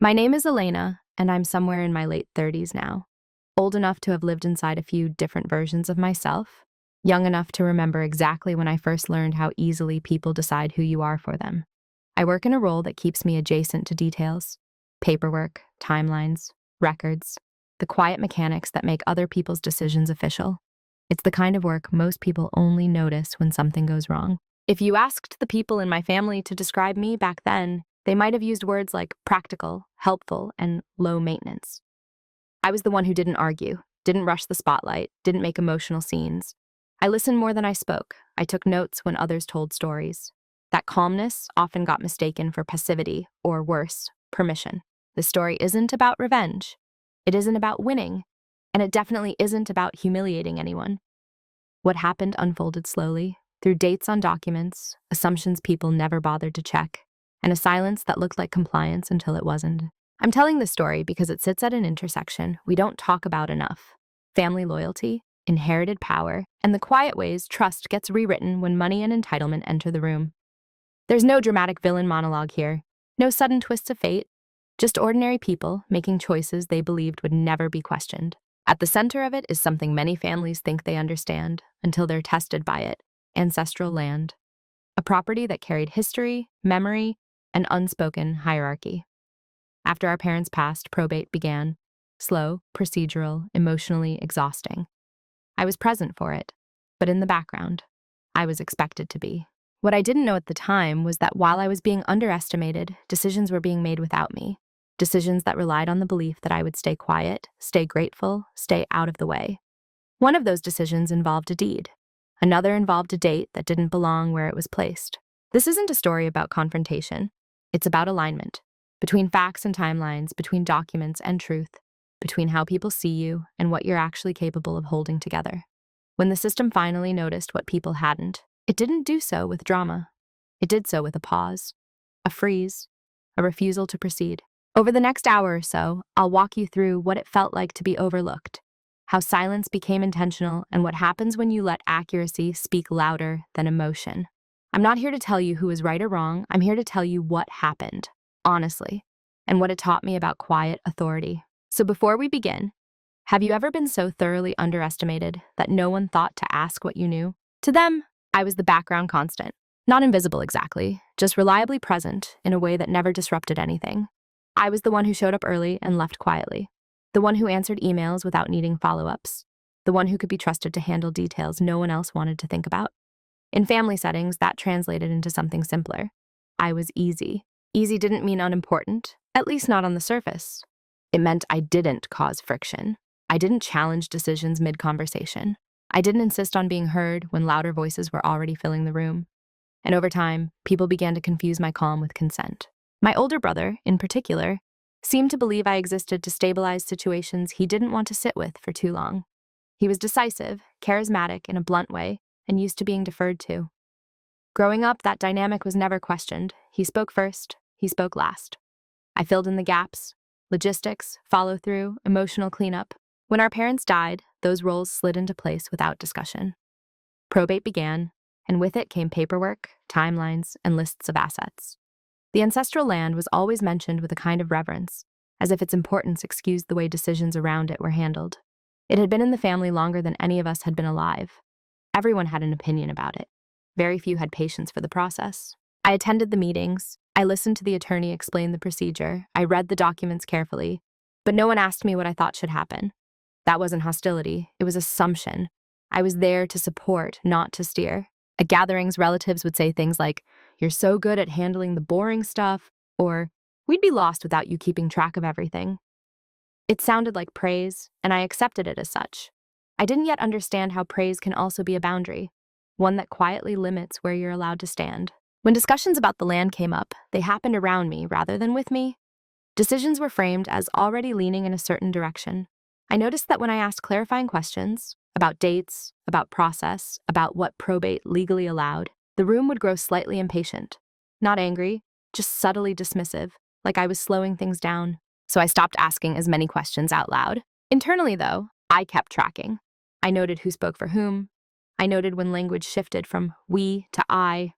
My name is Elena, and I'm somewhere in my late 30s now. Old enough to have lived inside a few different versions of myself. Young enough to remember exactly when I first learned how easily people decide who you are for them. I work in a role that keeps me adjacent to details. Paperwork, timelines, records, the quiet mechanics that make other people's decisions official. It's the kind of work most people only notice when something goes wrong. If you asked the people in my family to describe me back then, they might have used words like practical, helpful, and low maintenance. I was the one who didn't argue, didn't rush the spotlight, didn't make emotional scenes. I listened more than I spoke. I took notes when others told stories. That calmness often got mistaken for passivity, or worse, permission. The story isn't about revenge. It isn't about winning, and it definitely isn't about humiliating anyone. What happened unfolded slowly, through dates on documents, assumptions people never bothered to check, and a silence that looked like compliance until it wasn't. I'm telling this story because it sits at an intersection we don't talk about enough. Family loyalty, inherited power, and the quiet ways trust gets rewritten when money and entitlement enter the room. There's no dramatic villain monologue here, no sudden twists of fate, just ordinary people making choices they believed would never be questioned. At the center of it is something many families think they understand until they're tested by it: ancestral land. A property that carried history, memory, and unspoken hierarchy. After our parents passed, probate began. Slow, procedural, emotionally exhausting. I was present for it, but in the background. I was expected to be. What I didn't know at the time was that while I was being underestimated, decisions were being made without me. Decisions that relied on the belief that I would stay quiet, stay grateful, stay out of the way. One of those decisions involved a deed. Another involved a date that didn't belong where it was placed. This isn't a story about confrontation. It's about alignment. Between facts and timelines, between documents and truth, between how people see you and what you're actually capable of holding together. When the system finally noticed what people hadn't, it didn't do so with drama. It did so with a pause, a freeze, a refusal to proceed. Over the next hour or so, I'll walk you through what it felt like to be overlooked, how silence became intentional, and what happens when you let accuracy speak louder than emotion. I'm not here to tell you who is right or wrong. I'm here to tell you what happened, honestly, and what it taught me about quiet authority. So before we begin, have you ever been so thoroughly underestimated that no one thought to ask what you knew? To them, I was the background constant. Not invisible exactly, just reliably present in a way that never disrupted anything. I was the one who showed up early and left quietly. The one who answered emails without needing follow-ups. The one who could be trusted to handle details no one else wanted to think about. In family settings, that translated into something simpler. I was easy. Easy didn't mean unimportant, at least not on the surface. It meant I didn't cause friction. I didn't challenge decisions mid-conversation. I didn't insist on being heard when louder voices were already filling the room. And over time, people began to confuse my calm with consent. My older brother, in particular, seemed to believe I existed to stabilize situations he didn't want to sit with for too long. He was decisive, charismatic in a blunt way, and used to being deferred to. Growing up, that dynamic was never questioned. He spoke first, he spoke last. I filled in the gaps: logistics, follow-through, emotional cleanup. When our parents died, those roles slid into place without discussion. Probate began, and with it came paperwork, timelines, and lists of assets. The ancestral land was always mentioned with a kind of reverence, as if its importance excused the way decisions around it were handled. It had been in the family longer than any of us had been alive. Everyone had an opinion about it. Very few had patience for the process. I attended the meetings. I listened to the attorney explain the procedure. I read the documents carefully, but no one asked me what I thought should happen. That wasn't hostility. It was assumption. I was there to support, not to steer. At gatherings, relatives would say things like, "You're so good at handling the boring stuff," or "We'd be lost without you keeping track of everything." It sounded like praise, and I accepted it as such. I didn't yet understand how praise can also be a boundary, one that quietly limits where you're allowed to stand. When discussions about the land came up, they happened around me rather than with me. Decisions were framed as already leaning in a certain direction. I noticed that when I asked clarifying questions about dates, about process, about what probate legally allowed, the room would grow slightly impatient. Not angry, just subtly dismissive, like I was slowing things down. So I stopped asking as many questions out loud. Internally, though, I kept tracking. I noted who spoke for whom. I noted when language shifted from we to I.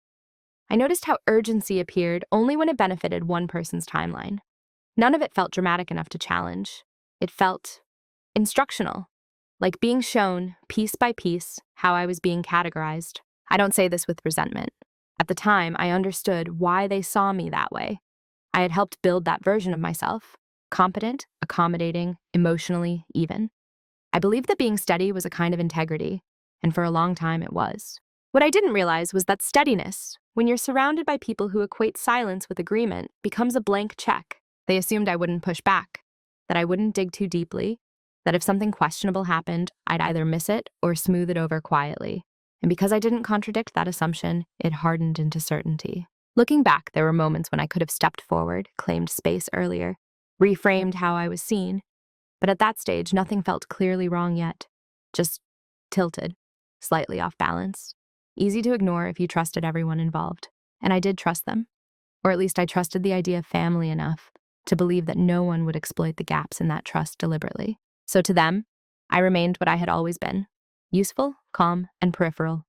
I noticed how urgency appeared only when it benefited one person's timeline. None of it felt dramatic enough to challenge. It felt instructional, like being shown, piece by piece, how I was being categorized. I don't say this with resentment. At the time, I understood why they saw me that way. I had helped build that version of myself, competent, accommodating, emotionally even. I believed that being steady was a kind of integrity, and for a long time it was. What I didn't realize was that steadiness, when you're surrounded by people who equate silence with agreement, becomes a blank check. They assumed I wouldn't push back, that I wouldn't dig too deeply, that if something questionable happened, I'd either miss it or smooth it over quietly. And because I didn't contradict that assumption, it hardened into certainty. Looking back, there were moments when I could have stepped forward, claimed space earlier, reframed how I was seen. But at that stage, nothing felt clearly wrong yet. Just tilted, slightly off balance. Easy to ignore if you trusted everyone involved. And I did trust them. Or at least I trusted the idea of family enough to believe that no one would exploit the gaps in that trust deliberately. So to them, I remained what I had always been. Useful, calm, and peripheral.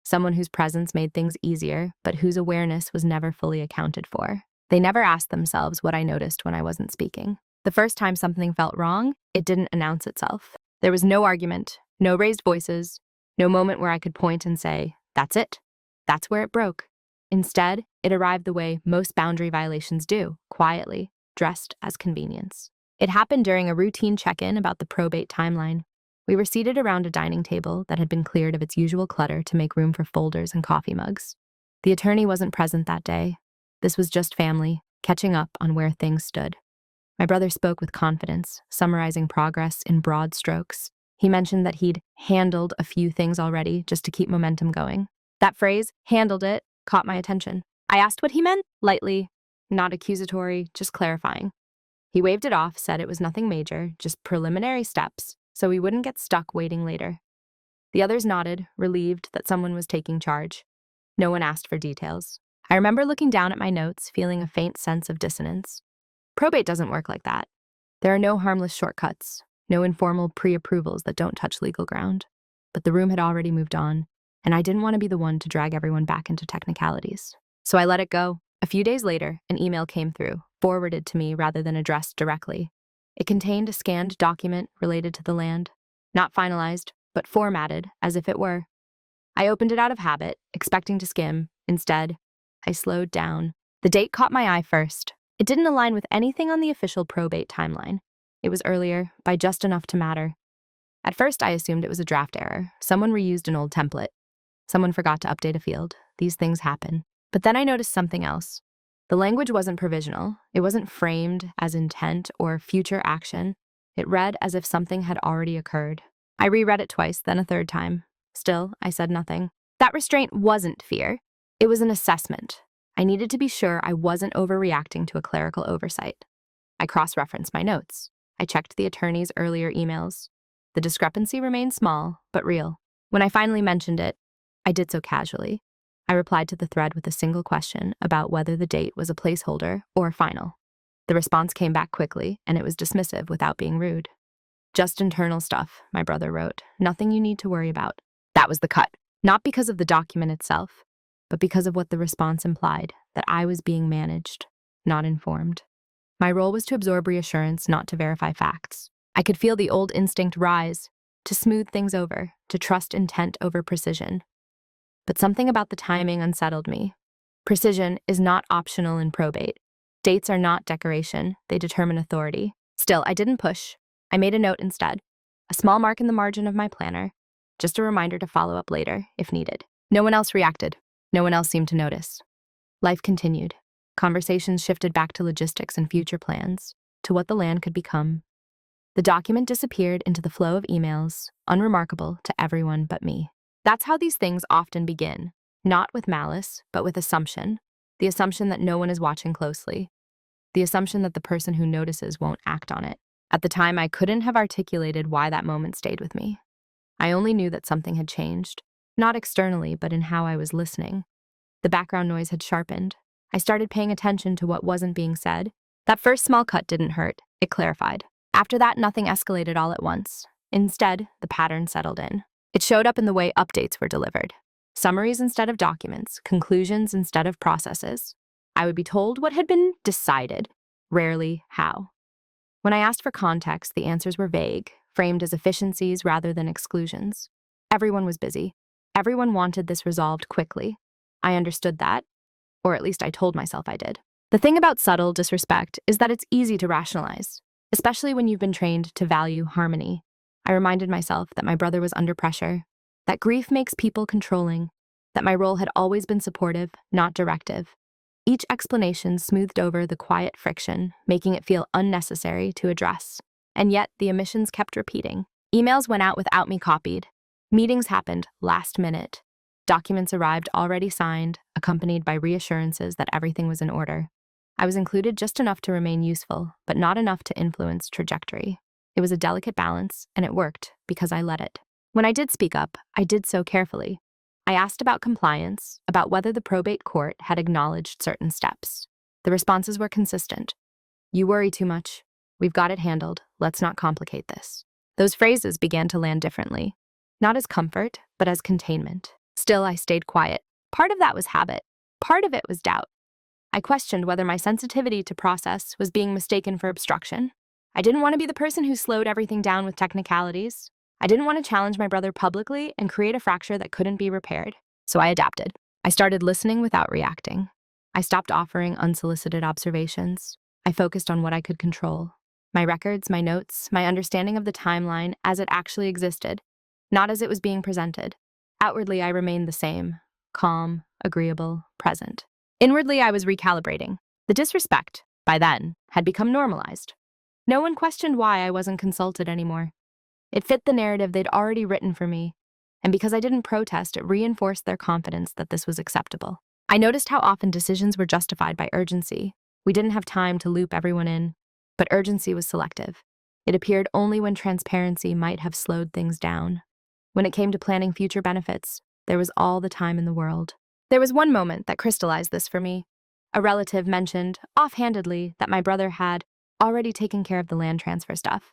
Someone whose presence made things easier, but whose awareness was never fully accounted for. They never asked themselves what I noticed when I wasn't speaking. The first time something felt wrong, it didn't announce itself. There was no argument, no raised voices, no moment where I could point and say, "That's it. That's where it broke." Instead, it arrived the way most boundary violations do, quietly, dressed as convenience. It happened during a routine check-in about the probate timeline. We were seated around a dining table that had been cleared of its usual clutter to make room for folders and coffee mugs. The attorney wasn't present that day. This was just family, catching up on where things stood. My brother spoke with confidence, summarizing progress in broad strokes. He mentioned that he'd handled a few things already just to keep momentum going. That phrase, handled it, caught my attention. I asked what he meant, lightly, not accusatory, just clarifying. He waved it off, said it was nothing major, just preliminary steps, so we wouldn't get stuck waiting later. The others nodded, relieved that someone was taking charge. No one asked for details. I remember looking down at my notes, feeling a faint sense of dissonance. Probate doesn't work like that. There are no harmless shortcuts, no informal pre-approvals that don't touch legal ground. But the room had already moved on, and I didn't want to be the one to drag everyone back into technicalities. So I let it go. A few days later, an email came through, forwarded to me rather than addressed directly. It contained a scanned document related to the land, not finalized, but formatted as if it were. I opened it out of habit, expecting to skim. Instead, I slowed down. The date caught my eye first. It didn't align with anything on the official probate timeline. It was earlier, by just enough to matter. At first, I assumed it was a draft error. Someone reused an old template. Someone forgot to update a field. These things happen. But then I noticed something else. The language wasn't provisional. It wasn't framed as intent or future action. It read as if something had already occurred. I reread it twice, then a third time. Still, I said nothing. That restraint wasn't fear. It was an assessment. I needed to be sure I wasn't overreacting to a clerical oversight. I cross-referenced my notes. I checked the attorney's earlier emails. The discrepancy remained small, but real. When I finally mentioned it, I did so casually. I replied to the thread with a single question about whether the date was a placeholder or final. The response came back quickly, and it was dismissive without being rude. "Just internal stuff," my brother wrote. "Nothing you need to worry about." That was the cut. Not because of the document itself, but because of what the response implied, that I was being managed, not informed. My role was to absorb reassurance, not to verify facts. I could feel the old instinct rise, to smooth things over, to trust intent over precision. But something about the timing unsettled me. Precision is not optional in probate. Dates are not decoration, they determine authority. Still, I didn't push. I made a note instead, a small mark in the margin of my planner, just a reminder to follow up later, if needed. No one else reacted. No one else seemed to notice. Life continued. Conversations shifted back to logistics and future plans, to what the land could become. The document disappeared into the flow of emails, unremarkable to everyone but me. That's how these things often begin, not with malice, but with assumption. The assumption that no one is watching closely. The assumption that the person who notices won't act on it. At the time, I couldn't have articulated why that moment stayed with me. I only knew that something had changed, not externally, but in how I was listening. The background noise had sharpened. I started paying attention to what wasn't being said. That first small cut didn't hurt. It clarified. After that, nothing escalated all at once. Instead, the pattern settled in. It showed up in the way updates were delivered. Summaries instead of documents, conclusions instead of processes. I would be told what had been decided, rarely how. When I asked for context, the answers were vague, framed as efficiencies rather than exclusions. Everyone was busy. Everyone wanted this resolved quickly. I understood that, or at least I told myself I did. The thing about subtle disrespect is that it's easy to rationalize, especially when you've been trained to value harmony. I reminded myself that my brother was under pressure, that grief makes people controlling, that my role had always been supportive, not directive. Each explanation smoothed over the quiet friction, making it feel unnecessary to address. And yet, the omissions kept repeating. Emails went out without me copied. Meetings happened last minute. Documents arrived already signed, accompanied by reassurances that everything was in order. I was included just enough to remain useful, but not enough to influence trajectory. It was a delicate balance, and it worked because I let it. When I did speak up, I did so carefully. I asked about compliance, about whether the probate court had acknowledged certain steps. The responses were consistent. You worry too much. We've got it handled. Let's not complicate this. Those phrases began to land differently, not as comfort, but as containment. Still, I stayed quiet. Part of that was habit. Part of it was doubt. I questioned whether my sensitivity to process was being mistaken for obstruction. I didn't want to be the person who slowed everything down with technicalities. I didn't want to challenge my brother publicly and create a fracture that couldn't be repaired. So I adapted. I started listening without reacting. I stopped offering unsolicited observations. I focused on what I could control. My records, my notes, my understanding of the timeline as it actually existed, not as it was being presented. Outwardly, I remained the same, calm, agreeable, present. Inwardly, I was recalibrating. The disrespect, by then, had become normalized. No one questioned why I wasn't consulted anymore. It fit the narrative they'd already written for me, and because I didn't protest, it reinforced their confidence that this was acceptable. I noticed how often decisions were justified by urgency. We didn't have time to loop everyone in, but urgency was selective. It appeared only when transparency might have slowed things down. When it came to planning future benefits, there was all the time in the world. There was one moment that crystallized this for me. A relative mentioned, offhandedly, that my brother had already taken care of the land transfer stuff.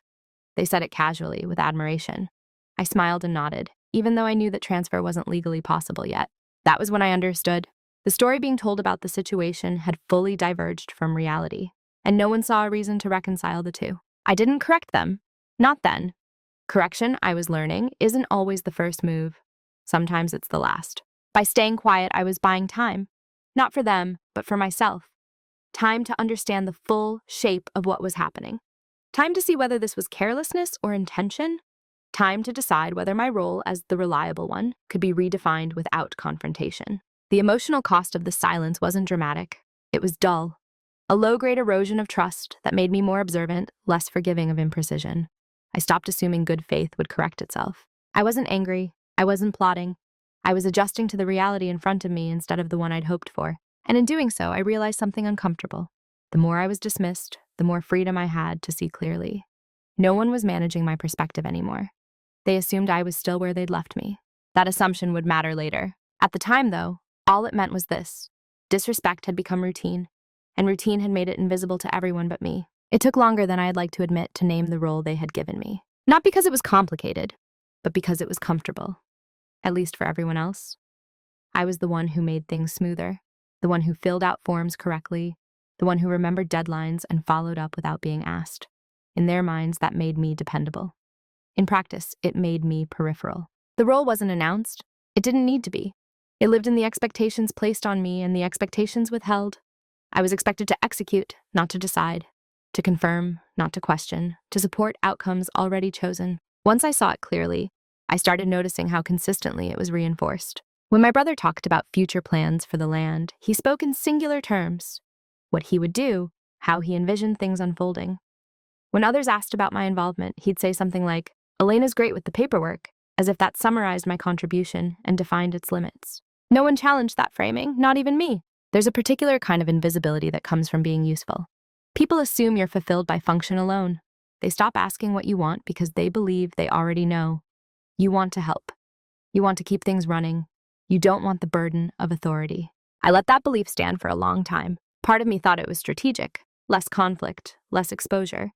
They said it casually, with admiration. I smiled and nodded, even though I knew that transfer wasn't legally possible yet. That was when I understood. The story being told about the situation had fully diverged from reality, and no one saw a reason to reconcile the two. I didn't correct them. Not then. Correction, I was learning, isn't always the first move. Sometimes it's the last. By staying quiet, I was buying time. Not for them, but for myself. Time to understand the full shape of what was happening. Time to see whether this was carelessness or intention. Time to decide whether my role as the reliable one could be redefined without confrontation. The emotional cost of the silence wasn't dramatic. It was dull. A low-grade erosion of trust that made me more observant, less forgiving of imprecision. I stopped assuming good faith would correct itself. I wasn't angry. I wasn't plotting. I was adjusting to the reality in front of me instead of the one I'd hoped for. And in doing so, I realized something uncomfortable. The more I was dismissed, the more freedom I had to see clearly. No one was managing my perspective anymore. They assumed I was still where they'd left me. That assumption would matter later. At the time, though, all it meant was this. Disrespect had become routine, and routine had made it invisible to everyone but me. It took longer than I'd like to admit to name the role they had given me. Not because it was complicated, but because it was comfortable. At least for everyone else. I was the one who made things smoother, the one who filled out forms correctly, the one who remembered deadlines and followed up without being asked. In their minds, that made me dependable. In practice, it made me peripheral. The role wasn't announced. It didn't need to be. It lived in the expectations placed on me and the expectations withheld. I was expected to execute, not to decide, to confirm, not to question, to support outcomes already chosen. Once I saw it clearly, I started noticing how consistently it was reinforced. When my brother talked about future plans for the land, he spoke in singular terms. What he would do, how he envisioned things unfolding. When others asked about my involvement, he'd say something like, "Elena's great with the paperwork," as if that summarized my contribution and defined its limits. No one challenged that framing, not even me. There's a particular kind of invisibility that comes from being useful. People assume you're fulfilled by function alone. They stop asking what you want because they believe they already know. You want to help. You want to keep things running. You don't want the burden of authority. I let that belief stand for a long time. Part of me thought it was strategic, less conflict, less exposure.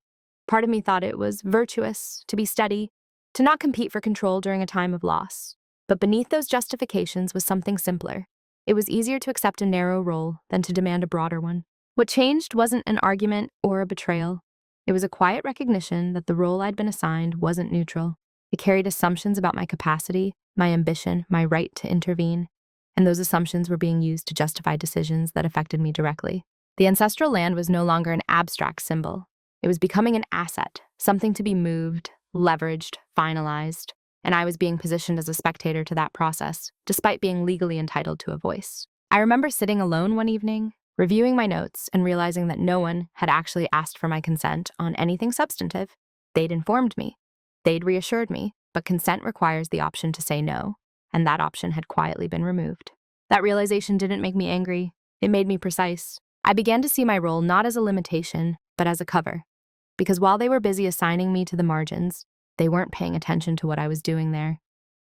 Part of me thought it was virtuous, to be steady, to not compete for control during a time of loss. But beneath those justifications was something simpler. It was easier to accept a narrow role than to demand a broader one. What changed wasn't an argument or a betrayal. It was a quiet recognition that the role I'd been assigned wasn't neutral. It carried assumptions about my capacity, my ambition, my right to intervene, and those assumptions were being used to justify decisions that affected me directly. The ancestral land was no longer an abstract symbol. It was becoming an asset, something to be moved, leveraged, finalized, and I was being positioned as a spectator to that process, despite being legally entitled to a voice. I remember sitting alone one evening, reviewing my notes and realizing that no one had actually asked for my consent on anything substantive. They'd informed me. They'd reassured me, but consent requires the option to say no, and that option had quietly been removed. That realization didn't make me angry. It made me precise. I began to see my role not as a limitation, but as a cover. Because while they were busy assigning me to the margins, they weren't paying attention to what I was doing there.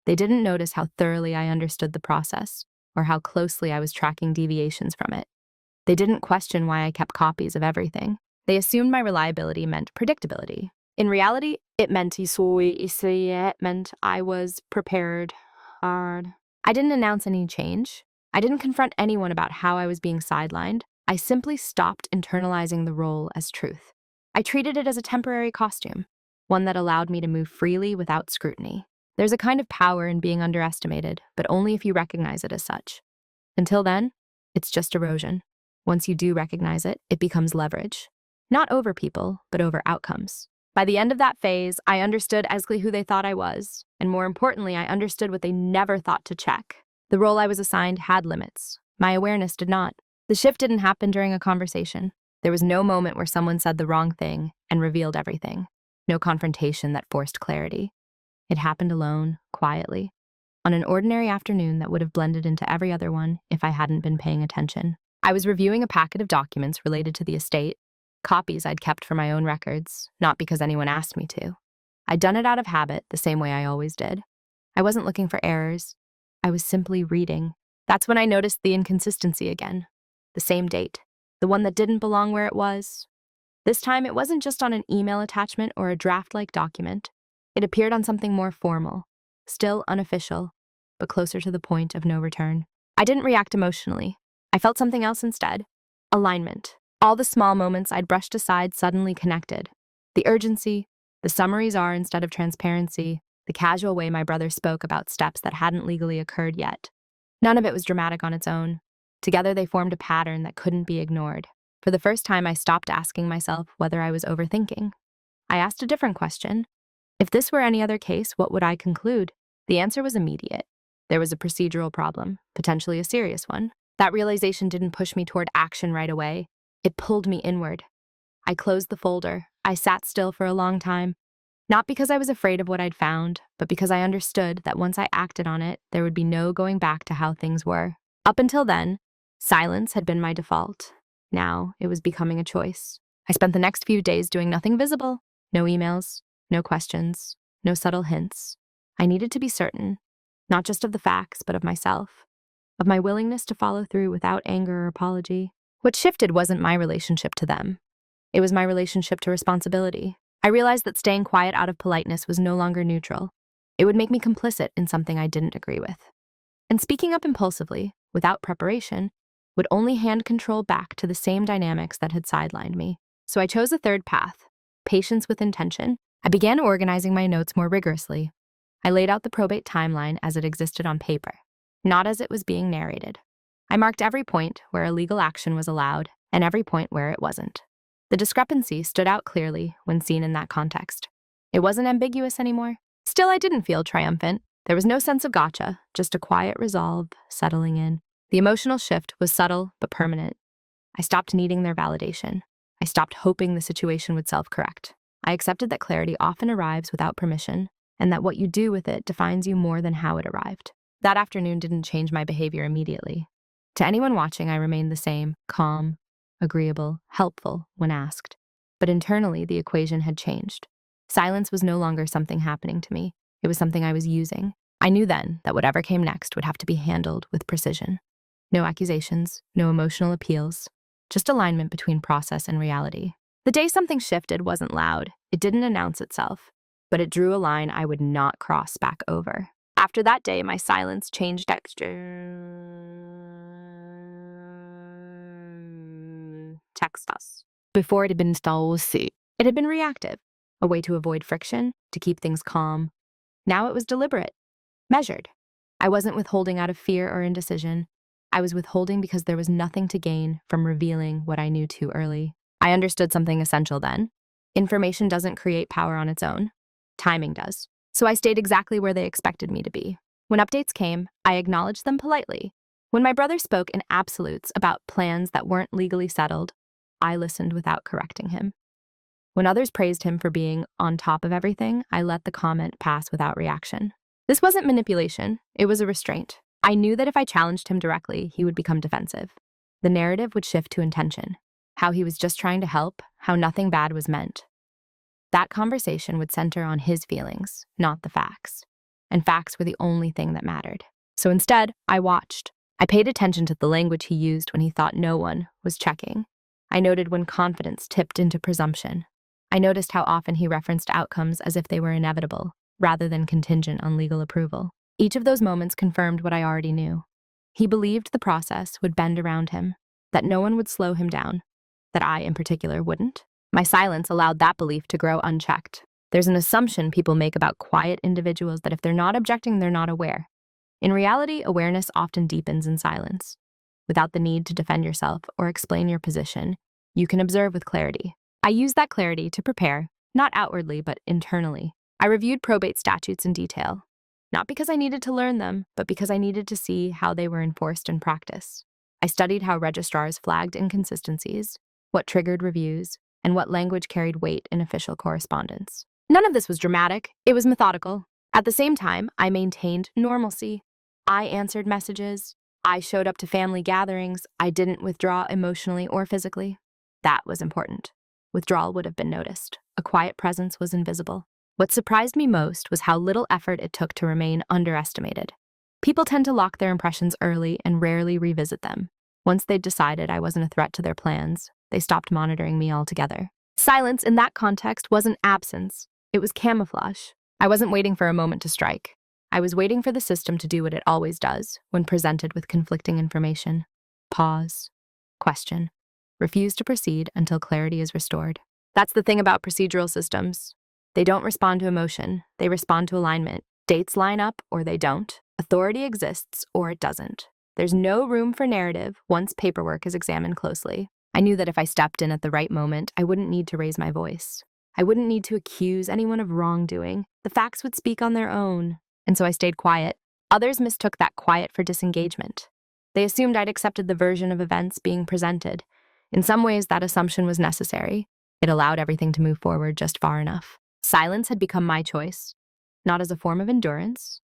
They didn't notice how thoroughly I understood the process, or how closely I was tracking deviations from it. They didn't question why I kept copies of everything. They assumed my reliability meant predictability. In reality, it meant I was prepared hard. I didn't announce any change. I didn't confront anyone about how I was being sidelined. I simply stopped internalizing the role as truth. I treated it as a temporary costume, one that allowed me to move freely without scrutiny. There's a kind of power in being underestimated, but only if you recognize it as such. Until then, it's just erosion. Once you do recognize it, it becomes leverage. Not over people, but over outcomes. By the end of that phase, I understood exactly who they thought I was, and more importantly, I understood what they never thought to check. The role I was assigned had limits. My awareness did not. The shift didn't happen during a conversation. There was no moment where someone said the wrong thing and revealed everything. No confrontation that forced clarity. It happened alone, quietly, on an ordinary afternoon that would have blended into every other one if I hadn't been paying attention. I was reviewing a packet of documents related to the estate, copies I'd kept for my own records, not because anyone asked me to. I'd done it out of habit, the same way I always did. I wasn't looking for errors. I was simply reading. That's when I noticed the inconsistency again. The same date. The one that didn't belong where it was. This time, it wasn't just on an email attachment or a draft-like document. It appeared on something more formal, still unofficial, but closer to the point of no return. I didn't react emotionally. I felt something else instead. Alignment. All the small moments I'd brushed aside suddenly connected. The urgency, the summaries are instead of transparency, the casual way my brother spoke about steps that hadn't legally occurred yet. None of it was dramatic on its own. Together they formed a pattern that couldn't be ignored. For the first time, I stopped asking myself whether I was overthinking. I asked a different question. If this were any other case, what would I conclude? The answer was immediate. There was a procedural problem, potentially a serious one. That realization didn't push me toward action right away. It pulled me inward. I closed the folder. I sat still for a long time. Not because I was afraid of what I'd found, but because I understood that once I acted on it, there would be no going back to how things were. Up until then, silence had been my default. Now, it was becoming a choice. I spent the next few days doing nothing visible. No emails, no questions, no subtle hints. I needed to be certain, not just of the facts, but of myself, of my willingness to follow through without anger or apology. What shifted wasn't my relationship to them. It was my relationship to responsibility. I realized that staying quiet out of politeness was no longer neutral. It would make me complicit in something I didn't agree with. And speaking up impulsively, without preparation, would only hand control back to the same dynamics that had sidelined me. So I chose a third path, patience with intention. I began organizing my notes more rigorously. I laid out the probate timeline as it existed on paper, not as it was being narrated. I marked every point where a legal action was allowed and every point where it wasn't. The discrepancy stood out clearly when seen in that context. It wasn't ambiguous anymore. Still, I didn't feel triumphant. There was no sense of gotcha, just a quiet resolve settling in. The emotional shift was subtle but permanent. I stopped needing their validation. I stopped hoping the situation would self-correct. I accepted that clarity often arrives without permission, and that what you do with it defines you more than how it arrived. That afternoon didn't change my behavior immediately. To anyone watching, I remained the same, calm, agreeable, helpful when asked. But internally, the equation had changed. Silence was no longer something happening to me. It was something I was using. I knew then that whatever came next would have to be handled with precision. No accusations, no emotional appeals, just alignment between process and reality. The day something shifted wasn't loud. It didn't announce itself, but it drew a line I would not cross back over. After that day, my silence changed texture. text us. Before it had been installed, it had been reactive, a way to avoid friction, to keep things calm. Now it was deliberate, measured. I wasn't withholding out of fear or indecision. I was withholding because there was nothing to gain from revealing what I knew too early. I understood something essential then. Information doesn't create power on its own. Timing does. So I stayed exactly where they expected me to be. When updates came, I acknowledged them politely. When my brother spoke in absolutes about plans that weren't legally settled, I listened without correcting him. When others praised him for being on top of everything, I let the comment pass without reaction. This wasn't manipulation, it was a restraint. I knew that if I challenged him directly, he would become defensive. The narrative would shift to intention, how he was just trying to help, how nothing bad was meant. That conversation would center on his feelings, not the facts. And facts were the only thing that mattered. So instead, I watched. I paid attention to the language he used when he thought no one was checking. I noted when confidence tipped into presumption. I noticed how often he referenced outcomes as if they were inevitable, rather than contingent on legal approval. Each of those moments confirmed what I already knew. He believed the process would bend around him, that no one would slow him down, that I, in particular, wouldn't. My silence allowed that belief to grow unchecked. There's an assumption people make about quiet individuals that if they're not objecting, they're not aware. In reality, awareness often deepens in silence. Without the need to defend yourself or explain your position, you can observe with clarity. I used that clarity to prepare, not outwardly, but internally. I reviewed probate statutes in detail, not because I needed to learn them, but because I needed to see how they were enforced in practice. I studied how registrars flagged inconsistencies, what triggered reviews, and what language carried weight in official correspondence. None of this was dramatic, it was methodical. At the same time, I maintained normalcy. I answered messages. I showed up to family gatherings. I didn't withdraw emotionally or physically. That was important. Withdrawal would have been noticed. A quiet presence was invisible. What surprised me most was how little effort it took to remain underestimated. People tend to lock their impressions early and rarely revisit them. Once they'd decided I wasn't a threat to their plans, they stopped monitoring me altogether. Silence in that context wasn't absence. It was camouflage. I wasn't waiting for a moment to strike. I was waiting for the system to do what it always does when presented with conflicting information. Pause. Question. Refuse to proceed until clarity is restored. That's the thing about procedural systems. They don't respond to emotion. They respond to alignment. Dates line up or they don't. Authority exists or it doesn't. There's no room for narrative once paperwork is examined closely. I knew that if I stepped in at the right moment, I wouldn't need to raise my voice. I wouldn't need to accuse anyone of wrongdoing. The facts would speak on their own. And so I stayed quiet. Others mistook that quiet for disengagement. They assumed I'd accepted the version of events being presented. In some ways, that assumption was necessary. It allowed everything to move forward just far enough. Silence had become my choice, not as a form of endurance,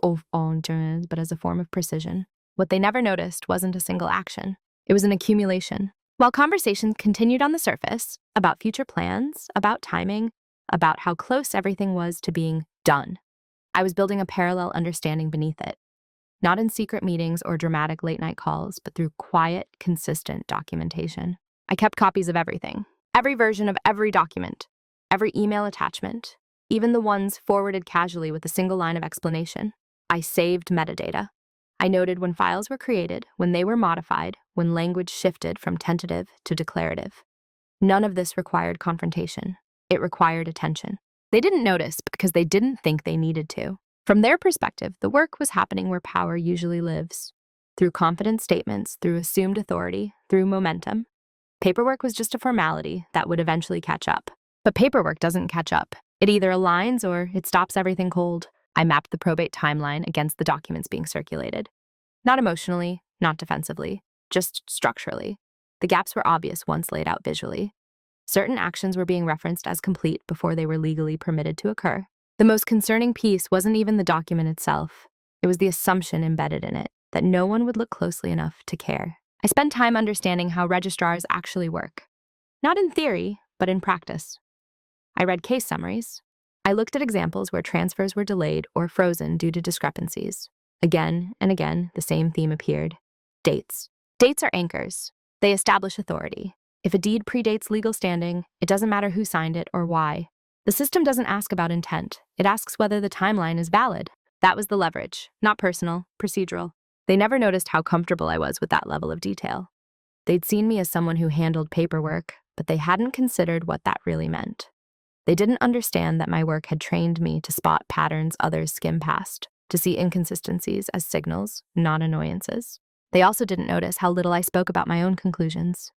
but as a form of precision. What they never noticed wasn't a single action. It was an accumulation. While conversations continued on the surface, about future plans, about timing, about how close everything was to being done, I was building a parallel understanding beneath it. Not in secret meetings or dramatic late-night calls, but through quiet, consistent documentation. I kept copies of everything, every version of every document, every email attachment, even the ones forwarded casually with a single line of explanation. I saved metadata. I noted when files were created, when they were modified, when language shifted from tentative to declarative. None of this required confrontation. It required attention. They didn't notice because they didn't think they needed to. From their perspective, the work was happening where power usually lives. Through confident statements, through assumed authority, through momentum. Paperwork was just a formality that would eventually catch up. But paperwork doesn't catch up. It either aligns or it stops everything cold. I mapped the probate timeline against the documents being circulated. Not emotionally, not defensively, just structurally. The gaps were obvious once laid out visually. Certain actions were being referenced as complete before they were legally permitted to occur. The most concerning piece wasn't even the document itself. It was the assumption embedded in it that no one would look closely enough to care. I spent time understanding how registrars actually work. Not in theory, but in practice. I read case summaries. I looked at examples where transfers were delayed or frozen due to discrepancies. Again and again, the same theme appeared. Dates. Dates are anchors. They establish authority. If a deed predates legal standing, it doesn't matter who signed it or why. The system doesn't ask about intent. It asks whether the timeline is valid. That was the leverage, not personal, procedural. They never noticed how comfortable I was with that level of detail. They'd seen me as someone who handled paperwork, but they hadn't considered what that really meant. They didn't understand that my work had trained me to spot patterns others skim past, to see inconsistencies as signals, not annoyances. They also didn't notice how little I spoke about my own conclusions.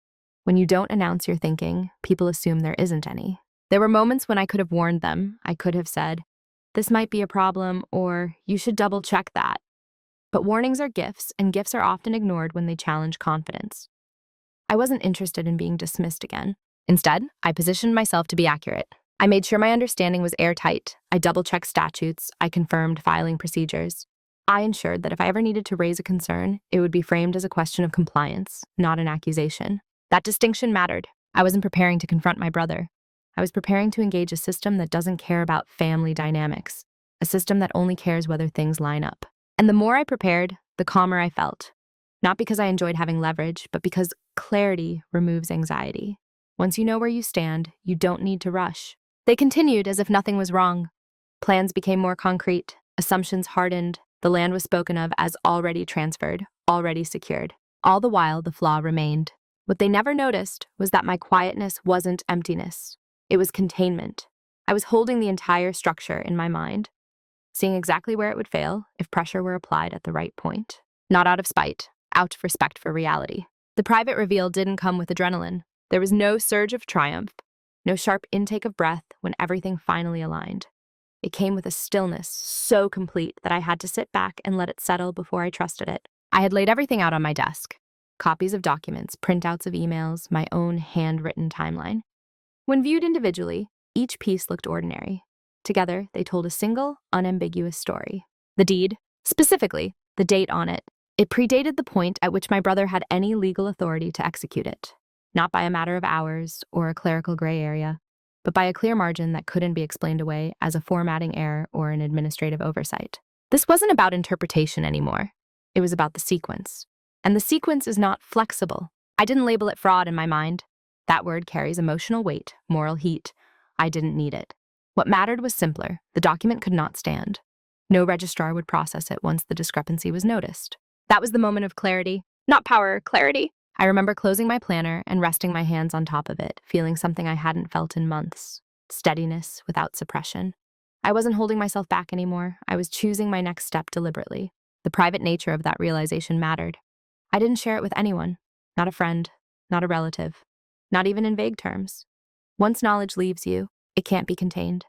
When you don't announce your thinking, people assume there isn't any. There were moments when I could have warned them. I could have said, "This might be a problem," or "You should double check that." But warnings are gifts, and gifts are often ignored when they challenge confidence. I wasn't interested in being dismissed again. Instead, I positioned myself to be accurate. I made sure my understanding was airtight. I double-checked statutes. I confirmed filing procedures. I ensured that if I ever needed to raise a concern, it would be framed as a question of compliance, not an accusation. That distinction mattered. I wasn't preparing to confront my brother. I was preparing to engage a system that doesn't care about family dynamics, a system that only cares whether things line up. And the more I prepared, the calmer I felt. Not because I enjoyed having leverage, but because clarity removes anxiety. Once you know where you stand, you don't need to rush. They continued as if nothing was wrong. Plans became more concrete, assumptions hardened, the land was spoken of as already transferred, already secured. All the while, the flaw remained. What they never noticed was that my quietness wasn't emptiness. It was containment. I was holding the entire structure in my mind, seeing exactly where it would fail if pressure were applied at the right point. Not out of spite, out of respect for reality. The private reveal didn't come with adrenaline. There was no surge of triumph, no sharp intake of breath when everything finally aligned. It came with a stillness so complete that I had to sit back and let it settle before I trusted it. I had laid everything out on my desk. Copies of documents, printouts of emails, my own handwritten timeline. When viewed individually, each piece looked ordinary. Together, they told a single, unambiguous story. The deed, specifically, the date on it, it predated the point at which my brother had any legal authority to execute it. Not by a matter of hours or a clerical gray area, but by a clear margin that couldn't be explained away as a formatting error or an administrative oversight. This wasn't about interpretation anymore. It was about the sequence. And the sequence is not flexible. I didn't label it fraud in my mind. That word carries emotional weight, moral heat. I didn't need it. What mattered was simpler. The document could not stand. No registrar would process it once the discrepancy was noticed. That was the moment of clarity. Not power, clarity. I remember closing my planner and resting my hands on top of it, feeling something I hadn't felt in months. Steadiness without suppression. I wasn't holding myself back anymore. I was choosing my next step deliberately. The private nature of that realization mattered. I didn't share it with anyone. Not a friend, not a relative, not even in vague terms. Once knowledge leaves you, it can't be contained.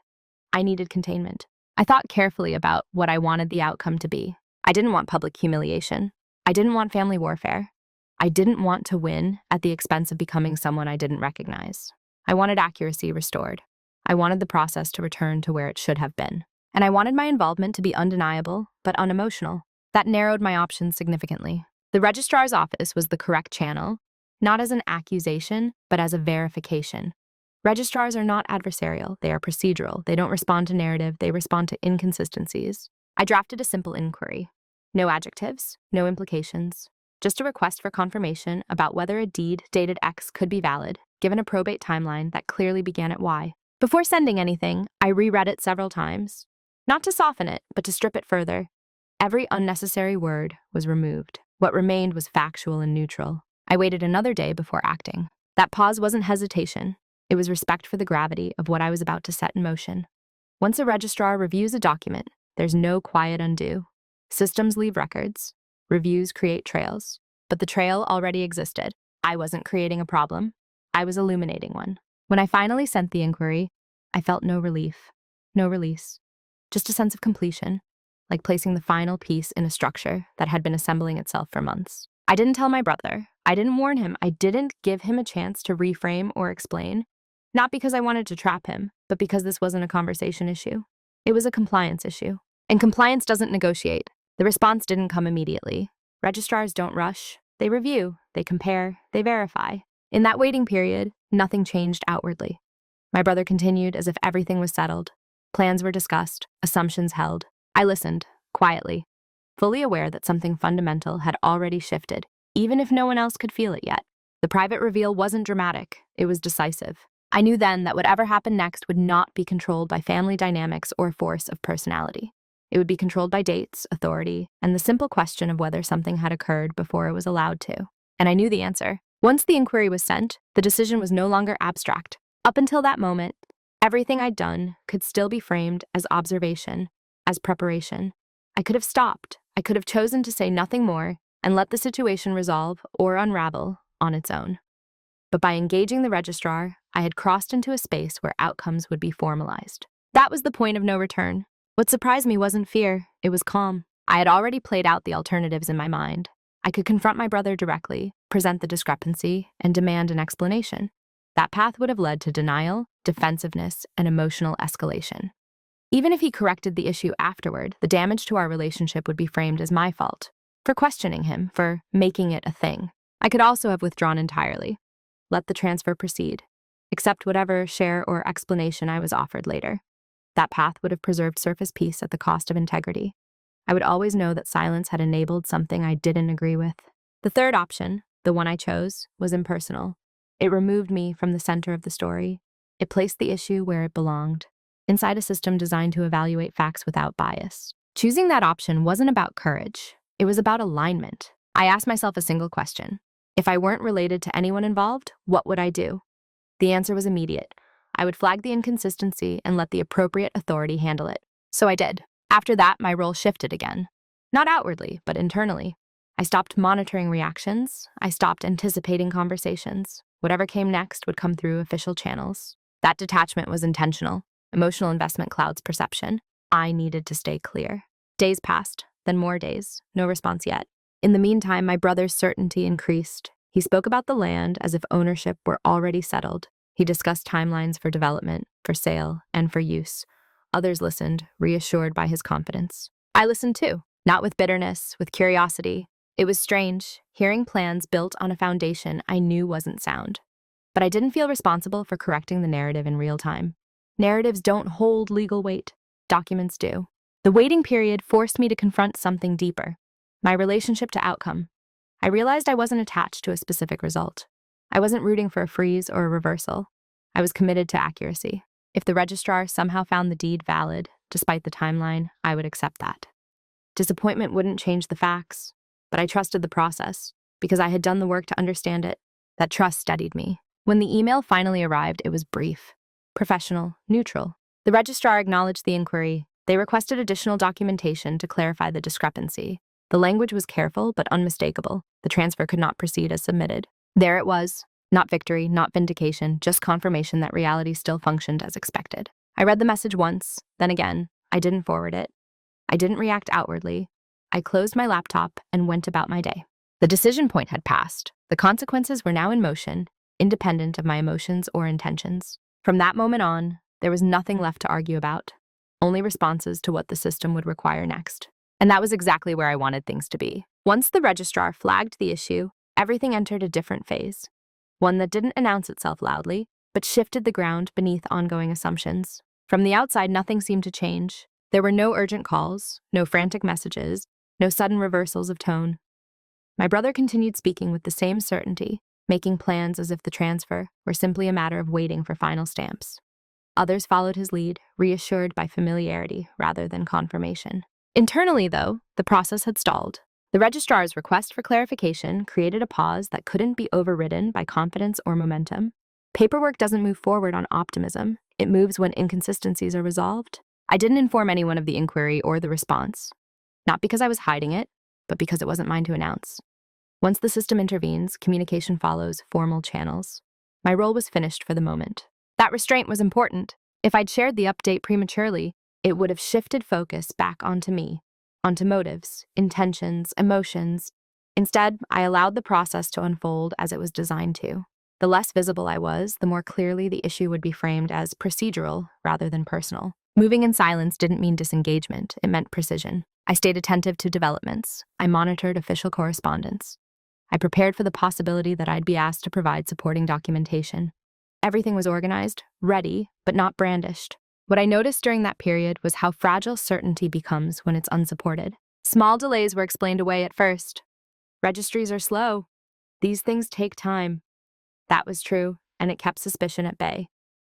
I needed containment. I thought carefully about what I wanted the outcome to be. I didn't want public humiliation. I didn't want family warfare. I didn't want to win at the expense of becoming someone I didn't recognize. I wanted accuracy restored. I wanted the process to return to where it should have been. And I wanted my involvement to be undeniable, but unemotional. That narrowed my options significantly. The registrar's office was the correct channel, not as an accusation, but as a verification. Registrars are not adversarial, they are procedural. They don't respond to narrative, they respond to inconsistencies. I drafted a simple inquiry. No adjectives, no implications. Just a request for confirmation about whether a deed dated X could be valid, given a probate timeline that clearly began at Y. Before sending anything, I reread it several times. Not to soften it, but to strip it further. Every unnecessary word was removed. What remained was factual and neutral. I waited another day before acting. That pause wasn't hesitation. It was respect for the gravity of what I was about to set in motion. Once a registrar reviews a document, there's no quiet undo. Systems leave records. Reviews create trails. But the trail already existed. I wasn't creating a problem. I was illuminating one. When I finally sent the inquiry, I felt no relief, no release. Just a sense of completion, like placing the final piece in a structure that had been assembling itself for months. I didn't tell my brother. I didn't warn him. I didn't give him a chance to reframe or explain. Not because I wanted to trap him, but because this wasn't a conversation issue. It was a compliance issue. And compliance doesn't negotiate. The response didn't come immediately. Registrars don't rush. They review, they compare, they verify. In that waiting period, nothing changed outwardly. My brother continued as if everything was settled. Plans were discussed, assumptions held. I listened, quietly, fully aware that something fundamental had already shifted, even if no one else could feel it yet. The private reveal wasn't dramatic, it was decisive. I knew then that whatever happened next would not be controlled by family dynamics or force of personality. It would be controlled by dates, authority, and the simple question of whether something had occurred before it was allowed to. And I knew the answer. Once the inquiry was sent, the decision was no longer abstract. Up until that moment, everything I'd done could still be framed as observation, as preparation. I could have stopped. I could have chosen to say nothing more and let the situation resolve or unravel on its own. But by engaging the registrar, I had crossed into a space where outcomes would be formalized. That was the point of no return. What surprised me wasn't fear, it was calm. I had already played out the alternatives in my mind. I could confront my brother directly, present the discrepancy, and demand an explanation. That path would have led to denial, defensiveness, and emotional escalation. Even if he corrected the issue afterward, the damage to our relationship would be framed as my fault, for questioning him, for making it a thing. I could also have withdrawn entirely, let the transfer proceed, accept whatever share or explanation I was offered later. That path would have preserved surface peace at the cost of integrity. I would always know that silence had enabled something I didn't agree with. The third option, the one I chose, was impersonal. It removed me from the center of the story. It placed the issue where it belonged, inside a system designed to evaluate facts without bias. Choosing that option wasn't about courage. It was about alignment. I asked myself a single question. If I weren't related to anyone involved, what would I do? The answer was immediate. I would flag the inconsistency and let the appropriate authority handle it. So I did. After that, my role shifted again. Not outwardly, but internally. I stopped monitoring reactions. I stopped anticipating conversations. Whatever came next would come through official channels. That detachment was intentional. Emotional investment clouds perception. I needed to stay clear. Days passed, then more days. No response yet. In the meantime, my brother's certainty increased. He spoke about the land as if ownership were already settled. He discussed timelines for development, for sale, and for use. Others listened, reassured by his confidence. I listened too, not with bitterness, with curiosity. It was strange, hearing plans built on a foundation I knew wasn't sound. But I didn't feel responsible for correcting the narrative in real time. Narratives don't hold legal weight. Documents do. The waiting period forced me to confront something deeper. My relationship to outcome. I realized I wasn't attached to a specific result. I wasn't rooting for a freeze or a reversal. I was committed to accuracy. If the registrar somehow found the deed valid, despite the timeline, I would accept that. Disappointment wouldn't change the facts, but I trusted the process because I had done the work to understand it. That trust steadied me. When the email finally arrived, it was brief, professional, neutral. The registrar acknowledged the inquiry. They requested additional documentation to clarify the discrepancy. The language was careful but unmistakable. The transfer could not proceed as submitted. There it was. Not victory, not vindication, just confirmation that reality still functioned as expected. I read the message once, then again. I didn't forward it. I didn't react outwardly. I closed my laptop and went about my day. The decision point had passed. The consequences were now in motion, independent of my emotions or intentions. From that moment on, there was nothing left to argue about, only responses to what the system would require next. And that was exactly where I wanted things to be. Once the registrar flagged the issue, everything entered a different phase. One that didn't announce itself loudly, but shifted the ground beneath ongoing assumptions. From the outside, nothing seemed to change. There were no urgent calls, no frantic messages, no sudden reversals of tone. My brother continued speaking with the same certainty, making plans as if the transfer were simply a matter of waiting for final stamps. Others followed his lead, reassured by familiarity rather than confirmation. Internally, though, the process had stalled. The registrar's request for clarification created a pause that couldn't be overridden by confidence or momentum. Paperwork doesn't move forward on optimism. It moves when inconsistencies are resolved. I didn't inform anyone of the inquiry or the response. Not because I was hiding it, but because it wasn't mine to announce. Once the system intervenes, communication follows formal channels. My role was finished for the moment. That restraint was important. If I'd shared the update prematurely, it would have shifted focus back onto me, onto motives, intentions, emotions. Instead, I allowed the process to unfold as it was designed to. The less visible I was, the more clearly the issue would be framed as procedural rather than personal. Moving in silence didn't mean disengagement, it meant precision. I stayed attentive to developments. I monitored official correspondence. I prepared for the possibility that I'd be asked to provide supporting documentation. Everything was organized, ready, but not brandished. What I noticed during that period was how fragile certainty becomes when it's unsupported. Small delays were explained away at first. Registries are slow. These things take time. That was true, and it kept suspicion at bay.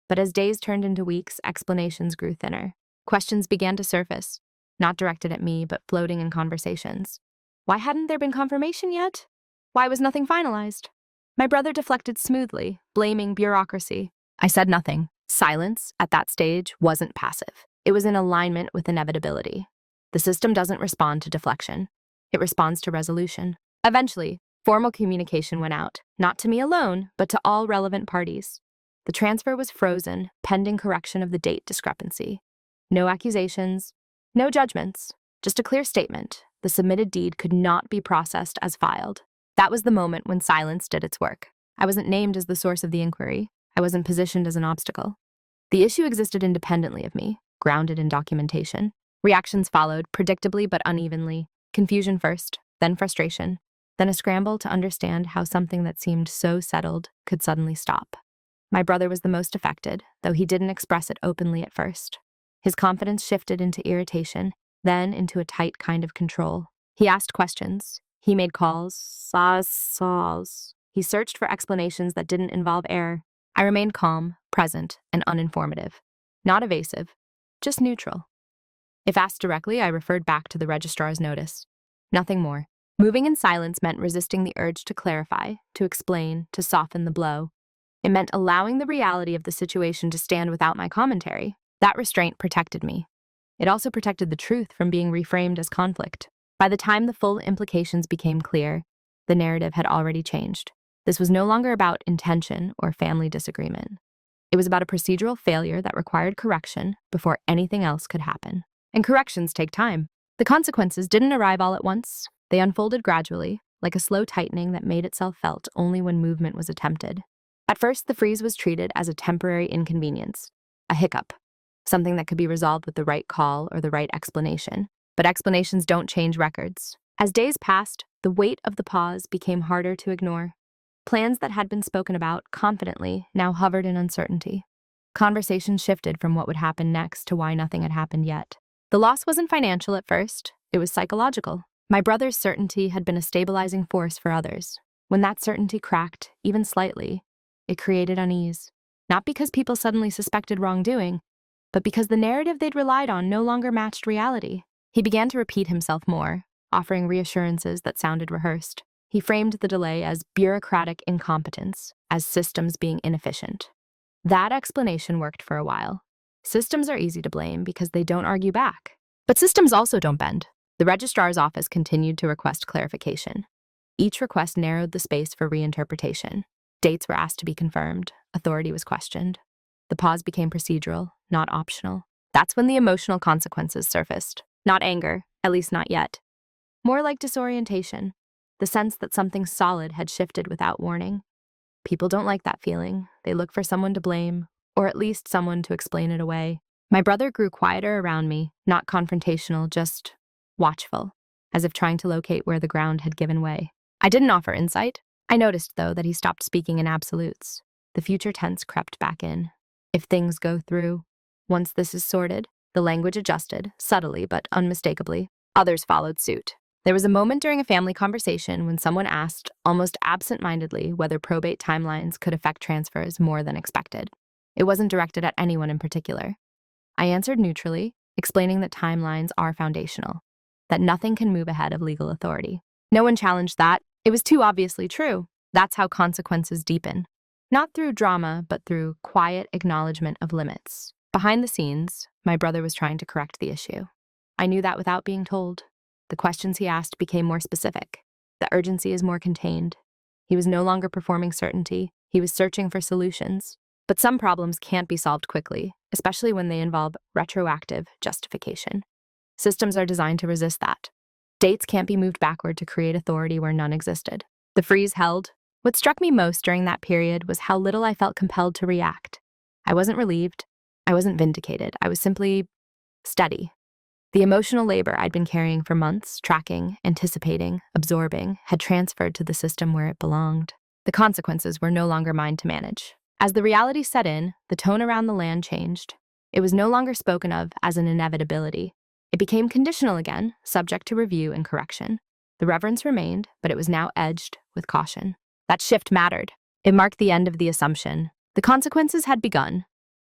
But as days turned into weeks, explanations grew thinner. Questions began to surface, not directed at me, but floating in conversations. Why hadn't there been confirmation yet? Why was nothing finalized? My brother deflected smoothly, blaming bureaucracy. I said nothing. Silence, at that stage, wasn't passive. It was in alignment with inevitability. The system doesn't respond to deflection. It responds to resolution. Eventually, formal communication went out, not to me alone, but to all relevant parties. The transfer was frozen, pending correction of the date discrepancy. No accusations, no judgments, just a clear statement. The submitted deed could not be processed as filed. That was the moment when silence did its work. I wasn't named as the source of the inquiry. I wasn't positioned as an obstacle. The issue existed independently of me, grounded in documentation. Reactions followed, predictably but unevenly. Confusion first, then frustration, then a scramble to understand how something that seemed so settled could suddenly stop. My brother was the most affected, though he didn't express it openly at first. His confidence shifted into irritation, then into a tight kind of control. He asked questions. He made calls, saws. He searched for explanations that didn't involve error. I remained calm, present, and uninformative. Not evasive, just neutral. If asked directly, I referred back to the registrar's notice. Nothing more. Moving in silence meant resisting the urge to clarify, to explain, to soften the blow. It meant allowing the reality of the situation to stand without my commentary. That restraint protected me. It also protected the truth from being reframed as conflict. By the time the full implications became clear, the narrative had already changed. This was no longer about intention or family disagreement. It was about a procedural failure that required correction before anything else could happen. And corrections take time. The consequences didn't arrive all at once. They unfolded gradually, like a slow tightening that made itself felt only when movement was attempted. At first, the freeze was treated as a temporary inconvenience, a hiccup, something that could be resolved with the right call or the right explanation. But explanations don't change records. As days passed, the weight of the pause became harder to ignore. Plans that had been spoken about confidently now hovered in uncertainty. Conversations shifted from what would happen next to why nothing had happened yet. The loss wasn't financial at first, it was psychological. My brother's certainty had been a stabilizing force for others. When that certainty cracked, even slightly, it created unease. Not because people suddenly suspected wrongdoing, but because the narrative they'd relied on no longer matched reality. He began to repeat himself more, offering reassurances that sounded rehearsed. He framed the delay as bureaucratic incompetence, as systems being inefficient. That explanation worked for a while. Systems are easy to blame because they don't argue back. But systems also don't bend. The registrar's office continued to request clarification. Each request narrowed the space for reinterpretation. Dates were asked to be confirmed. Authority was questioned. The pause became procedural, not optional. That's when the emotional consequences surfaced. Not anger, at least not yet. More like disorientation, the sense that something solid had shifted without warning. People don't like that feeling. They look for someone to blame, or at least someone to explain it away. My brother grew quieter around me, not confrontational, just watchful, as if trying to locate where the ground had given way. I didn't offer insight. I noticed, though, that he stopped speaking in absolutes. The future tense crept back in. If things go through, once this is sorted, the language adjusted, subtly but unmistakably. Others followed suit. There was a moment during a family conversation when someone asked, almost absent-mindedly, whether probate timelines could affect transfers more than expected. It wasn't directed at anyone in particular. I answered neutrally, explaining that timelines are foundational, that nothing can move ahead of legal authority. No one challenged that. It was too obviously true. That's how consequences deepen. Not through drama, but through quiet acknowledgement of limits. Behind the scenes, my brother was trying to correct the issue. I knew that without being told. The questions he asked became more specific. The urgency is more contained. He was no longer performing certainty. He was searching for solutions. But some problems can't be solved quickly, especially when they involve retroactive justification. Systems are designed to resist that. Dates can't be moved backward to create authority where none existed. The freeze held. What struck me most during that period was how little I felt compelled to react. I wasn't relieved. I wasn't vindicated. I was simply steady. The emotional labor I'd been carrying for months, tracking, anticipating, absorbing, had transferred to the system where it belonged. The consequences were no longer mine to manage. As the reality set in, the tone around the land changed. It was no longer spoken of as an inevitability. It became conditional again, subject to review and correction. The reverence remained, but it was now edged with caution. That shift mattered. It marked the end of the assumption. The consequences had begun,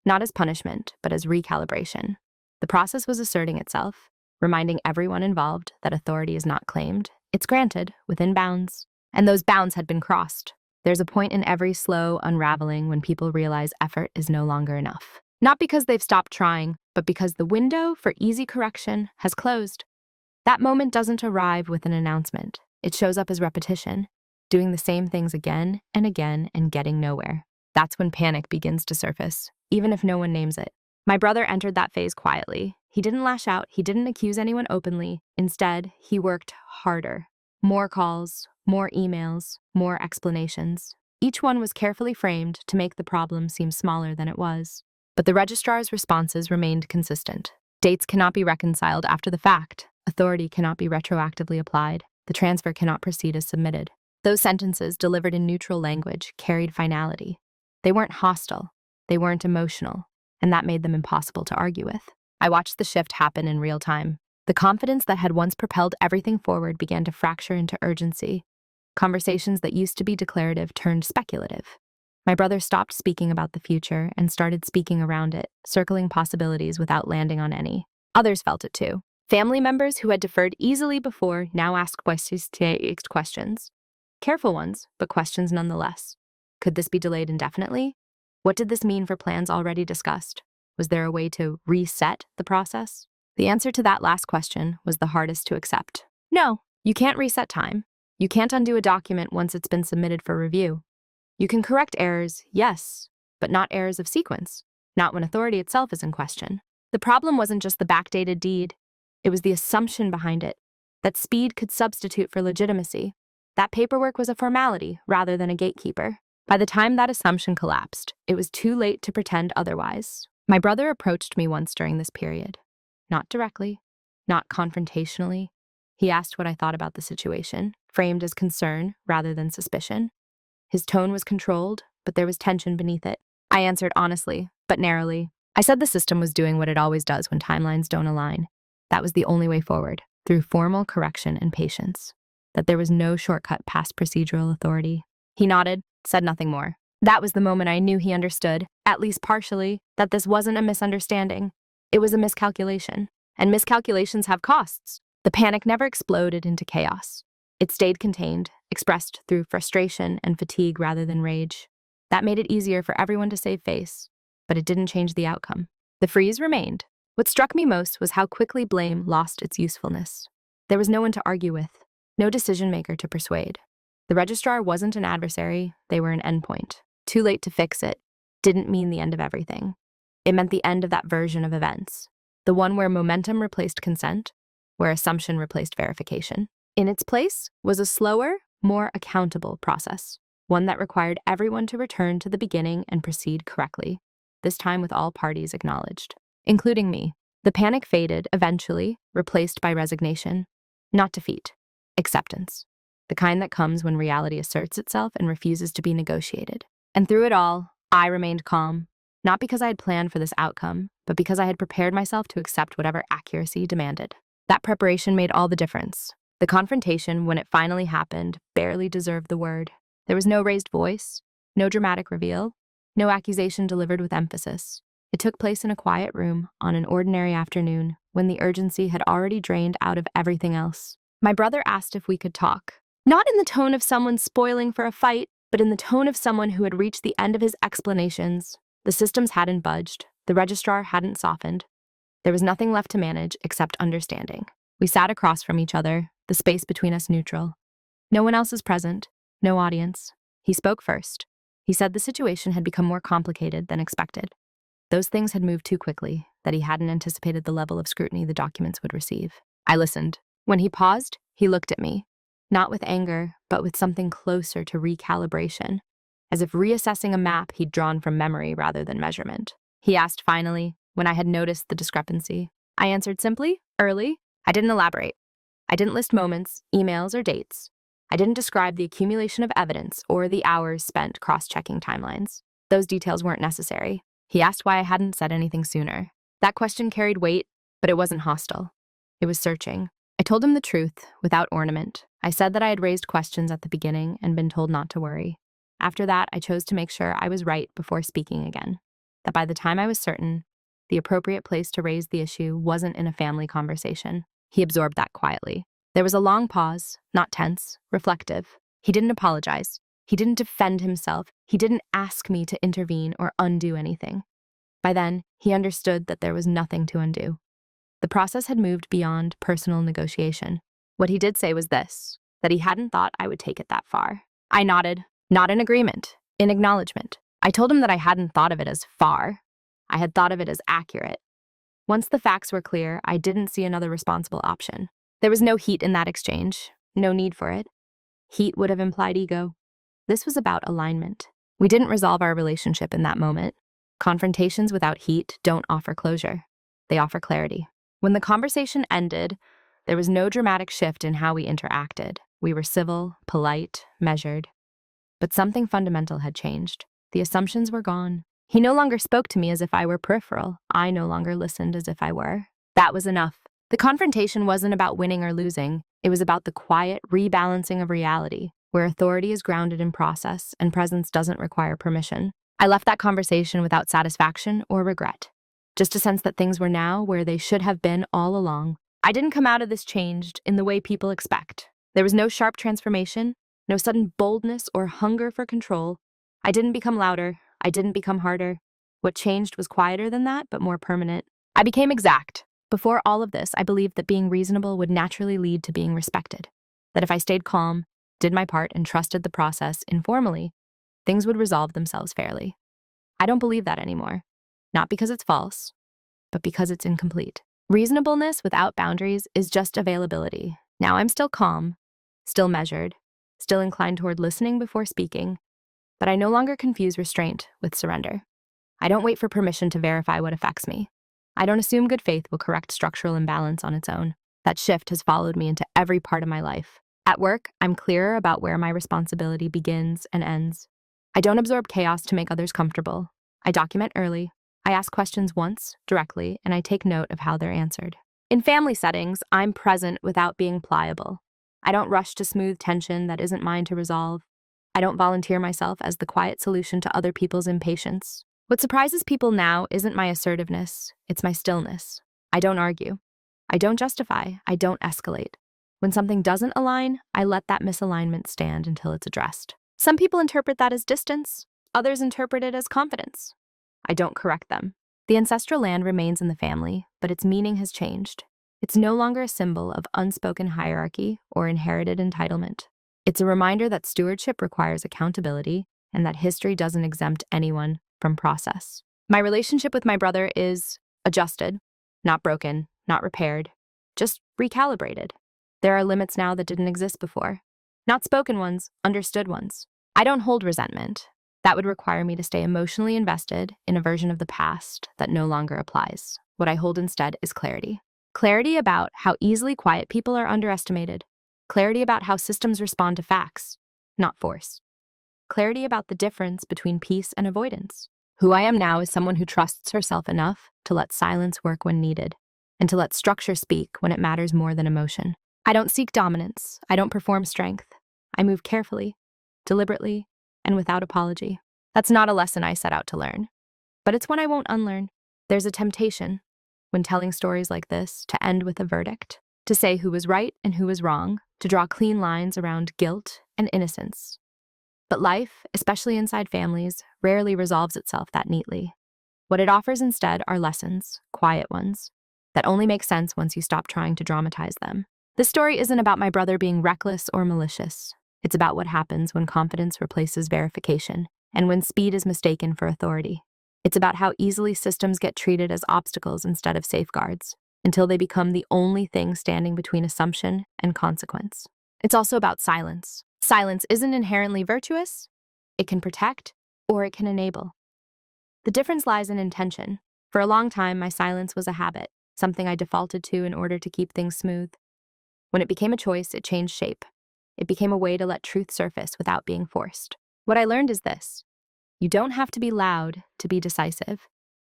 not as punishment, but as recalibration. The process was asserting itself, reminding everyone involved that authority is not claimed, it's granted within bounds. And those bounds had been crossed. There's a point in every slow unraveling when people realize effort is no longer enough. Not because they've stopped trying, but because the window for easy correction has closed. That moment doesn't arrive with an announcement. It shows up as repetition, doing the same things again and again and getting nowhere. That's when panic begins to surface, even if no one names it. My brother entered that phase quietly. He didn't lash out, he didn't accuse anyone openly. Instead, he worked harder. More calls, more emails, more explanations. Each one was carefully framed to make the problem seem smaller than it was. But the registrar's responses remained consistent. Dates cannot be reconciled after the fact. Authority cannot be retroactively applied. The transfer cannot proceed as submitted. Those sentences, delivered in neutral language, carried finality. They weren't hostile. They weren't emotional. And that made them impossible to argue with. I watched the shift happen in real time. The confidence that had once propelled everything forward began to fracture into urgency. Conversations that used to be declarative turned speculative. My brother stopped speaking about the future and started speaking around it, circling possibilities without landing on any. Others felt it too. Family members who had deferred easily before now asked questions. Careful ones, but questions nonetheless. Could this be delayed indefinitely? What did this mean for plans already discussed? Was there a way to reset the process? The answer to that last question was the hardest to accept. No, you can't reset time. You can't undo a document once it's been submitted for review. You can correct errors, yes, but not errors of sequence, not when authority itself is in question. The problem wasn't just the backdated deed. It was the assumption behind it, that speed could substitute for legitimacy. That paperwork was a formality rather than a gatekeeper. By the time that assumption collapsed, it was too late to pretend otherwise. My brother approached me once during this period. Not directly, not confrontationally. He asked what I thought about the situation, framed as concern rather than suspicion. His tone was controlled, but there was tension beneath it. I answered honestly, but narrowly. I said the system was doing what it always does when timelines don't align. That was the only way forward, through formal correction and patience. That there was no shortcut past procedural authority. He nodded, said nothing more. That was the moment I knew he understood, at least partially, that this wasn't a misunderstanding. It was a miscalculation, and miscalculations have costs. The panic never exploded into chaos. It stayed contained, expressed through frustration and fatigue rather than rage. That made it easier for everyone to save face, but it didn't change the outcome. The freeze remained. What struck me most was how quickly blame lost its usefulness. There was no one to argue with, no decision-maker to persuade. The registrar wasn't an adversary, they were an endpoint. Too late to fix it didn't mean the end of everything. It meant the end of that version of events, the one where momentum replaced consent, where assumption replaced verification. In its place was a slower, more accountable process, one that required everyone to return to the beginning and proceed correctly, this time with all parties acknowledged, including me. The panic faded, eventually, replaced by resignation, not defeat, acceptance, the kind that comes when reality asserts itself and refuses to be negotiated. And through it all, I remained calm, not because I had planned for this outcome, but because I had prepared myself to accept whatever accuracy demanded. That preparation made all the difference. The confrontation, when it finally happened, barely deserved the word. There was no raised voice, no dramatic reveal, no accusation delivered with emphasis. It took place in a quiet room on an ordinary afternoon when the urgency had already drained out of everything else. My brother asked if we could talk, not in the tone of someone spoiling for a fight, but in the tone of someone who had reached the end of his explanations. The systems hadn't budged. The registrar hadn't softened. There was nothing left to manage except understanding. We sat across from each other, the space between us neutral. No one else is present, no audience. He spoke first. He said the situation had become more complicated than expected. Those things had moved too quickly, that he hadn't anticipated the level of scrutiny the documents would receive. I listened. When he paused, he looked at me, not with anger, but with something closer to recalibration, as if reassessing a map he'd drawn from memory rather than measurement. He asked finally, when I had noticed the discrepancy. I answered simply, early. I didn't elaborate. I didn't list moments, emails, or dates. I didn't describe the accumulation of evidence or the hours spent cross-checking timelines. Those details weren't necessary. He asked why I hadn't said anything sooner. That question carried weight, but it wasn't hostile. It was searching. I told him the truth, without ornament. I said that I had raised questions at the beginning and been told not to worry. After that, I chose to make sure I was right before speaking again. That by the time I was certain, the appropriate place to raise the issue wasn't in a family conversation. He absorbed that quietly. There was a long pause, not tense, reflective. He didn't apologize. He didn't defend himself. He didn't ask me to intervene or undo anything. By then, he understood that there was nothing to undo. The process had moved beyond personal negotiation. What he did say was this, that he hadn't thought I would take it that far. I nodded, not in agreement, in acknowledgement. I told him that I hadn't thought of it as far. I had thought of it as accurate. Once the facts were clear, I didn't see another responsible option. There was no heat in that exchange, no need for it. Heat would have implied ego. This was about alignment. We didn't resolve our relationship in that moment. Confrontations without heat don't offer closure. They offer clarity. When the conversation ended, there was no dramatic shift in how we interacted. We were civil, polite, measured. But something fundamental had changed. The assumptions were gone. He no longer spoke to me as if I were peripheral. I no longer listened as if I were. That was enough. The confrontation wasn't about winning or losing. It was about the quiet rebalancing of reality, where authority is grounded in process and presence doesn't require permission. I left that conversation without satisfaction or regret, just a sense that things were now where they should have been all along. I didn't come out of this changed in the way people expect. There was no sharp transformation, no sudden boldness or hunger for control. I didn't become louder. I didn't become harder. What changed was quieter than that, but more permanent. I became exact. Before all of this, I believed that being reasonable would naturally lead to being respected. That if I stayed calm, did my part, and trusted the process informally, things would resolve themselves fairly. I don't believe that anymore. Not because it's false, but because it's incomplete. Reasonableness without boundaries is just availability. Now I'm still calm, still measured, still inclined toward listening before speaking, but I no longer confuse restraint with surrender. I don't wait for permission to verify what affects me. I don't assume good faith will correct structural imbalance on its own. That shift has followed me into every part of my life. At work, I'm clearer about where my responsibility begins and ends. I don't absorb chaos to make others comfortable. I document early. I ask questions once, directly, and I take note of how they're answered. In family settings, I'm present without being pliable. I don't rush to smooth tension that isn't mine to resolve. I don't volunteer myself as the quiet solution to other people's impatience. What surprises people now isn't my assertiveness, it's my stillness. I don't argue. I don't justify. I don't escalate. When something doesn't align, I let that misalignment stand until it's addressed. Some people interpret that as distance. Others interpret it as confidence. I don't correct them. The ancestral land remains in the family, but its meaning has changed. It's no longer a symbol of unspoken hierarchy or inherited entitlement. It's a reminder that stewardship requires accountability and that history doesn't exempt anyone from process. My relationship with my brother is adjusted, not broken, not repaired, just recalibrated. There are limits now that didn't exist before. Not spoken ones, understood ones. I don't hold resentment. That would require me to stay emotionally invested in a version of the past that no longer applies. What I hold instead is clarity. Clarity about how easily quiet people are underestimated. Clarity about how systems respond to facts, not force. Clarity about the difference between peace and avoidance. Who I am now is someone who trusts herself enough to let silence work when needed, and to let structure speak when it matters more than emotion. I don't seek dominance. I don't perform strength. I move carefully, deliberately, and without apology. That's not a lesson I set out to learn, but it's one I won't unlearn. There's a temptation, when telling stories like this, to end with a verdict, to say who was right and who was wrong, to draw clean lines around guilt and innocence. But life, especially inside families, rarely resolves itself that neatly. What it offers instead are lessons, quiet ones, that only make sense once you stop trying to dramatize them. This story isn't about my brother being reckless or malicious. It's about what happens when confidence replaces verification, and when speed is mistaken for authority. It's about how easily systems get treated as obstacles instead of safeguards, until they become the only thing standing between assumption and consequence. It's also about silence. Silence isn't inherently virtuous. It can protect, or it can enable. The difference lies in intention. For a long time, my silence was a habit, something I defaulted to in order to keep things smooth. When it became a choice, it changed shape. It became a way to let truth surface without being forced. What I learned is this: you don't have to be loud to be decisive.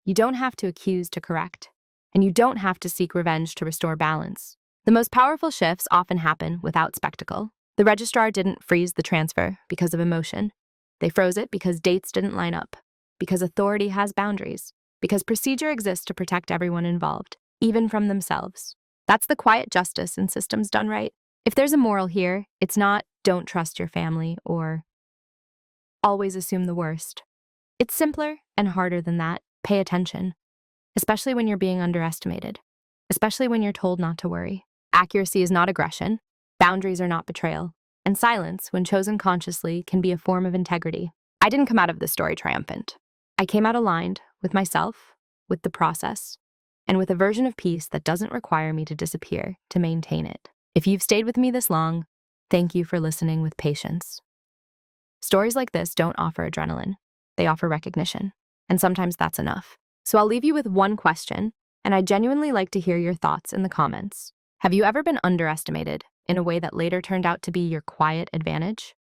You don't have to accuse to correct. And you don't have to seek revenge to restore balance. The most powerful shifts often happen without spectacle. The registrar didn't freeze the transfer because of emotion. They froze it because dates didn't line up, because authority has boundaries, because procedure exists to protect everyone involved, even from themselves. That's the quiet justice in systems done right. If there's a moral here, it's not "don't trust your family" or always assume the worst. It's simpler and harder than that. Pay attention, especially when you're being underestimated, especially when you're told not to worry. Accuracy is not aggression, boundaries are not betrayal, and silence, when chosen consciously, can be a form of integrity. I didn't come out of this story triumphant. I came out aligned with myself, with the process, and with a version of peace that doesn't require me to disappear to maintain it. If you've stayed with me this long, thank you for listening with patience. Stories like this don't offer adrenaline. They offer recognition, and sometimes that's enough. So I'll leave you with one question, and I'd genuinely like to hear your thoughts in the comments. Have you ever been underestimated in a way that later turned out to be your quiet advantage?